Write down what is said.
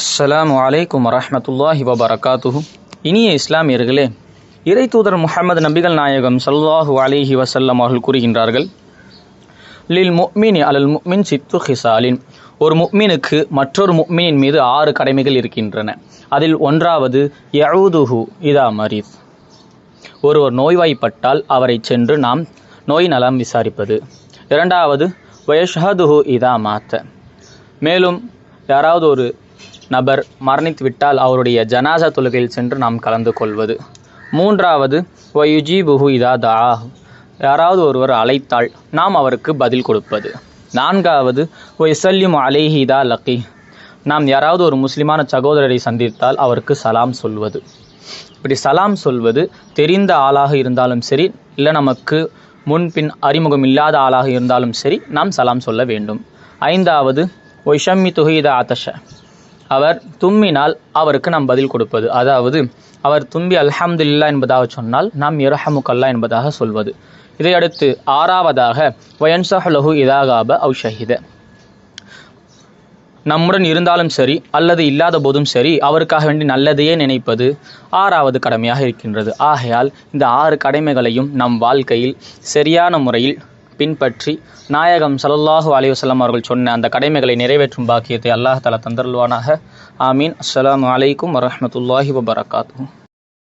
அஸ்ஸலாமு அலைக்கும் வரஹ்மத்துல்லாஹி வபரகாத்துஹு. இனிய இஸ்லாமியர்களே, இறை தூதர் முஹம்மது நபிகள் நாயகம் ஸல்லல்லாஹு அலைஹி வஸல்லம் அவர்கள் கூறுகின்றார்கள், லில் முஃமினி அலல் முஃமின் சித்து ஹிசாலின். ஒரு முஃமினுக்கு மற்றொரு முஃமினின் மீது 6 கடமைகள் இருக்கின்றன. அதில் ஒன்றாவது யஊதுஹு இதா மரீத். ஒருவர் நோய்வாய்ப்பட்டால் அவரை சென்று நாம் நோய் நலம் விசாரிப்பது. இரண்டாவது வயஷ்ஹதுஹு இதா மாத்த. மேலும் யாராவது ஒரு நபர் மரணித்து விட்டால் அவருடைய ஜனாசா தொழுகையில் சென்று நாம் கலந்து கொள்வது. மூன்றாவது வயுஜீபுஹு இதா தஆஹு. யாராவது ஒருவர் அழைத்தால் நாம் அவருக்கு பதில் கொடுப்பது. நான்காவது வயுசல்லிமு அலைஹி இதா லக்கி. நாம் யாராவது ஒரு முஸ்லிமான சகோதரரை சந்தித்தால் அவருக்கு சலாம் சொல்வது. இப்படி சலாம் சொல்வது தெரிந்த ஆளாக இருந்தாலும் சரி, இல்லை நமக்கு முன்பின் அறிமுகம் இல்லாத ஆளாக இருந்தாலும் சரி, நாம் சலாம் சொல்ல வேண்டும். ஐந்தாவது ஒய்ஷம்மி துஹீத ஆதஷ. அவர் தும்மினால் அவருக்கு நாம் பதில் கொடுப்பது. அதாவது அவர் தும்பி அல்ஹம்துலில்லாஹ் என்பதாக சொன்னால் நாம் யர்ஹமுக்கல்லா என்பதாக சொல்வது. இதையடுத்து ஆறாவதாக வயன்சஹ்லஹு இதாகாப அவு ஷஹித. நம்முடன் இருந்தாலும் சரி அல்லது இல்லாத போதும் சரி அவருக்காக வேண்டி நல்லதையே நினைப்பது 6வது கடமையாக இருக்கின்றது. ஆகையால் இந்த 6 கடமைகளையும் நம் வாழ்க்கையில் சரியான முறையில் பின்பற்றி நாயகம் ஸல்லல்லாஹு அலைஹி வஸல்லம் அவர்கள் சொன்ன அந்த கடமைகளை நிறைவேற்றும் பாக்கியத்தை அல்லாஹ் தஆலா தந்தருள்வானாக. ஆமீன். அஸ்ஸலாமு அலைக்கும் வரஹ்மத்துல்லாஹி வபரகாத்துஹு.